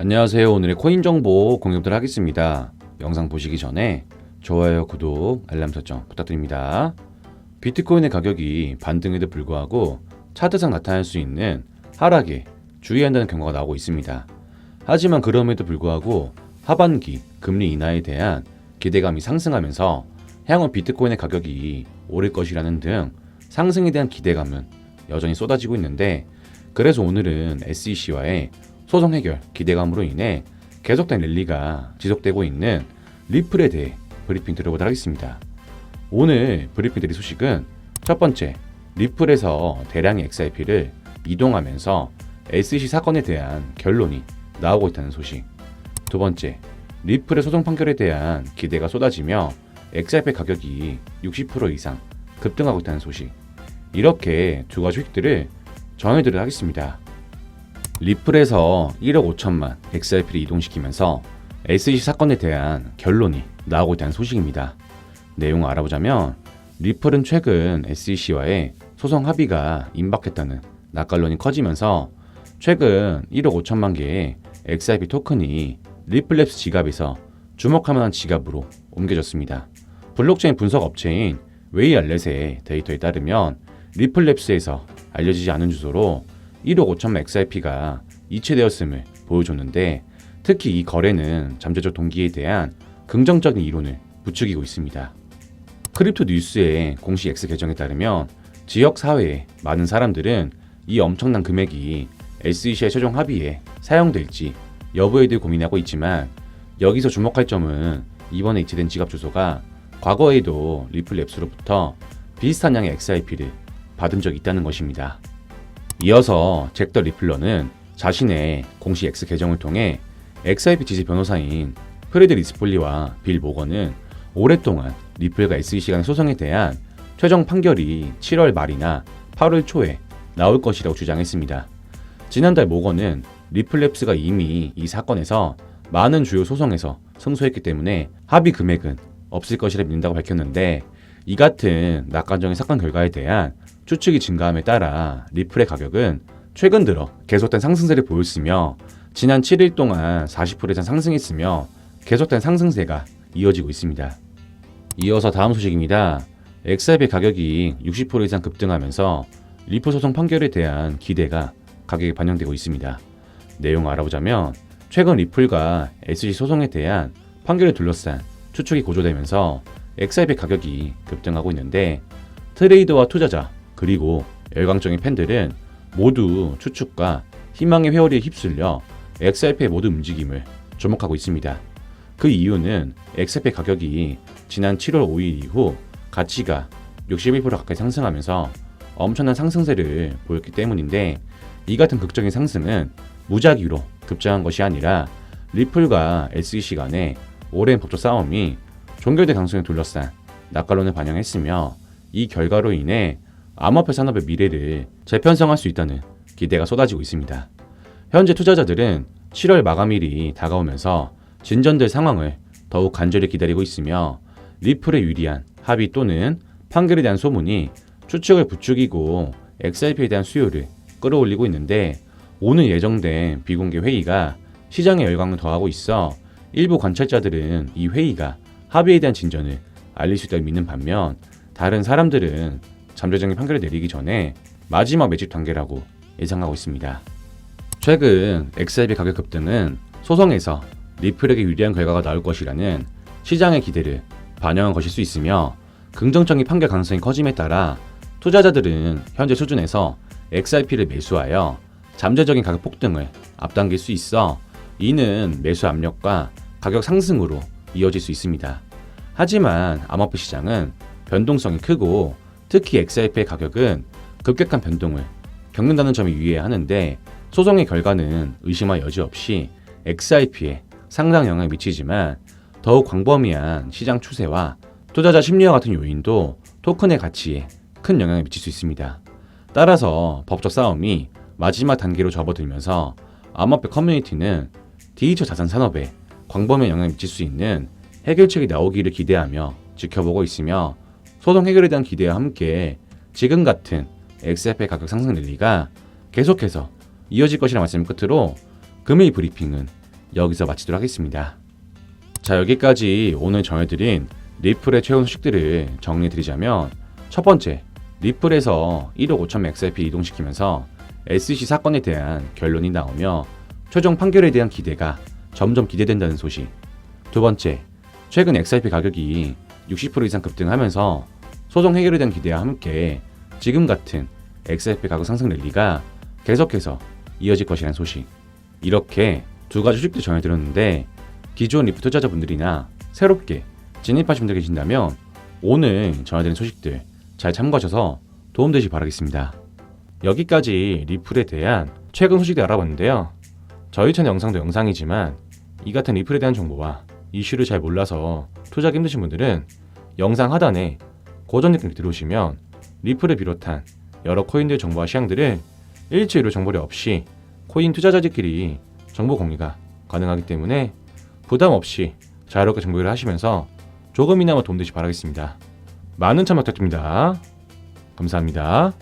안녕하세요. 오늘의 코인 정보 공유를 하겠습니다. 영상 보시기 전에 좋아요, 구독, 알람 설정 부탁드립니다. 비트코인의 가격이 반등에도 불구하고 차트상 나타날 수 있는 하락에 주의한다는 경고가 나오고 있습니다. 하지만 그럼에도 불구하고 하반기 금리 인하에 대한 기대감이 상승하면서 향후 비트코인의 가격이 오를 것이라는 등 상승에 대한 기대감은 여전히 쏟아지고 있는데, 그래서 오늘은 SEC와의 소송 해결 기대감으로 인해 계속된 랠리가 지속되고 있는 리플에 대해 브리핑 드려보도록 하겠습니다. 오늘 브리핑 드릴 소식은 첫 번째, 리플에서 대량의 XRP를 이동하면서 SEC 사건에 대한 결론이 나오고 있다는 소식. 두 번째, 리플의 소송 판결에 대한 기대가 쏟아지며 XRP 가격이 60% 이상 급등하고 있다는 소식. 이렇게 두 가지 소식들을 전해드리도록 하겠습니다. 리플에서 1억 5천만 XRP를 이동시키면서 SEC 사건에 대한 결론이 나오고 있다는 소식입니다. 내용을 알아보자면, 리플은 최근 SEC와의 소송 합의가 임박했다는 낙관론이 커지면서 최근 1억 5천만 개의 XRP 토큰이 리플랩스 지갑에서 주목할 만한 지갑으로 옮겨졌습니다. 블록체인 분석 업체인 웨이알렛의 데이터에 따르면 리플랩스에서 알려지지 않은 주소로 1억 5천만 XRP가 이체되었음을 보여줬는데, 특히 이 거래는 잠재적 동기에 대한 긍정적인 이론을 부추기고 있습니다. 크립토 뉴스의 공식 X 계정에 따르면 지역 사회의 많은 사람들은 이 엄청난 금액이 SEC의 최종 합의에 사용될지 여부에 대해 고민하고 있지만, 여기서 주목할 점은 이번에 이체된 지갑 주소가 과거에도 리플랩스로부터 비슷한 양의 XRP를 받은 적이 있다는 것입니다. 이어서 잭 더 리플러는 자신의 공식 X 계정을 통해 XRP 지지 변호사인 프레드 리스폴리와 빌 모건은 오랫동안 리플과 SEC 간의 소송에 대한 최종 판결이 7월 말이나 8월 초에 나올 것이라고 주장했습니다. 지난달 모건은 리플랩스가 이미 이 사건에서 많은 주요 소송에서 승소했기 때문에 합의 금액은 없을 것이라 믿는다고 밝혔는데, 이 같은 낙관적인 사건 결과에 대한 추측이 증가함에 따라 리플의 가격은 최근 들어 계속된 상승세를 보였으며, 지난 7일 동안 40% 이상 상승했으며 계속된 상승세가 이어지고 있습니다. 이어서 다음 소식입니다. XRP 가격이 60% 이상 급등하면서 리플 소송 판결에 대한 기대가 가격에 반영되고 있습니다. 내용을 알아보자면, 최근 리플과 SEC 소송에 대한 판결을 둘러싼 추측이 고조되면서 XRP 가격이 급등하고 있는데, 트레이더와 투자자 그리고 열광적인 팬들은 모두 추측과 희망의 회오리에 휩쓸려 XRP의 모든 움직임을 주목하고 있습니다. 그 이유는 XRP 가격이 지난 7월 5일 이후 가치가 61% 가까이 상승하면서 엄청난 상승세를 보였기 때문인데, 이 같은 극적인 상승은 무작위로 급증한 것이 아니라 리플과 SEC 간의 오랜 법적 싸움이 종결될 가능성을 둘러싼 낙관론을 반영했으며, 이 결과로 인해 암호화폐 산업의 미래를 재편성할 수 있다는 기대가 쏟아지고 있습니다. 현재 투자자들은 7월 마감일이 다가오면서 진전될 상황을 더욱 간절히 기다리고 있으며, 리플에 유리한 합의 또는 판결에 대한 소문이 추측을 부추기고 XRP에 대한 수요를 끌어올리고 있는데, 오늘 예정된 비공개 회의가 시장의 열광을 더하고 있어 일부 관찰자들은 이 회의가 합의에 대한 진전을 알릴 수 있다고 믿는 반면, 다른 사람들은 잠재적인 판결을 내리기 전에 마지막 매집 단계라고 예상하고 있습니다. 최근 XRP 가격 급등은 소송에서 리플에게 유리한 결과가 나올 것이라는 시장의 기대를 반영한 것일 수 있으며, 긍정적인 판결 가능성이 커짐에 따라 투자자들은 현재 수준에서 XRP를 매수하여 잠재적인 가격 폭등을 앞당길 수 있어 이는 매수 압력과 가격 상승으로 이어질 수 있습니다. 하지만 암호화폐 시장은 변동성이 크고 특히 XRP의 가격은 급격한 변동을 겪는다는 점이 유의해야 하는데, 소송의 결과는 의심할 여지 없이 XRP에 상당한 영향을 미치지만, 더욱 광범위한 시장 추세와 투자자 심리와 같은 요인도 토큰의 가치에 큰 영향을 미칠 수 있습니다. 따라서 법적 싸움이 마지막 단계로 접어들면서 암호화폐 커뮤니티는 디지털 자산 산업에 광범위한 영향을 미칠 수 있는 해결책이 나오기를 기대하며 지켜보고 있으며, 소송 해결에 대한 기대와 함께 지금 같은 XRP 가격 상승 랠리가 계속해서 이어질 것이라는 말씀을 끝으로 금일 브리핑은 여기서 마치도록 하겠습니다. 자, 여기까지 오늘 전해드린 리플의 최근 소식들을 정리해드리자면, 첫 번째, 리플에서 1억 5천 XRP 이동시키면서 SEC 사건에 대한 결론이 나오며 최종 판결에 대한 기대가 점점 기대된다는 소식. 두 번째, 최근 XRP 가격이 60% 이상 급등하면서 소송 해결에 대한 기대와 함께 지금 같은 XRP 가격 상승 랠리가 계속해서 이어질 것이라는 소식. 이렇게 두 가지 소식들 전해드렸는데, 기존 리플 투자자분들이나 새롭게 진입하신 분들 계신다면 오늘 전해드린 소식들 잘 참고하셔서 도움되시기 바라겠습니다. 여기까지 리플에 대한 최근 소식들 알아봤는데요. 저희 채널 영상도 영상이지만 이 같은 리플에 대한 정보와 이슈를 잘 몰라서 투자하기 힘드신 분들은 영상 하단에 고정 링크 들어오시면 리플을 비롯한 여러 코인들 정보와 시황들을 일주일로 정보료 없이 코인 투자자들끼리 정보 공유가 가능하기 때문에 부담 없이 자유롭게 정보를 하시면서 조금이나마 도움되시 바라겠습니다. 많은 참여 부탁드립니다. 감사합니다.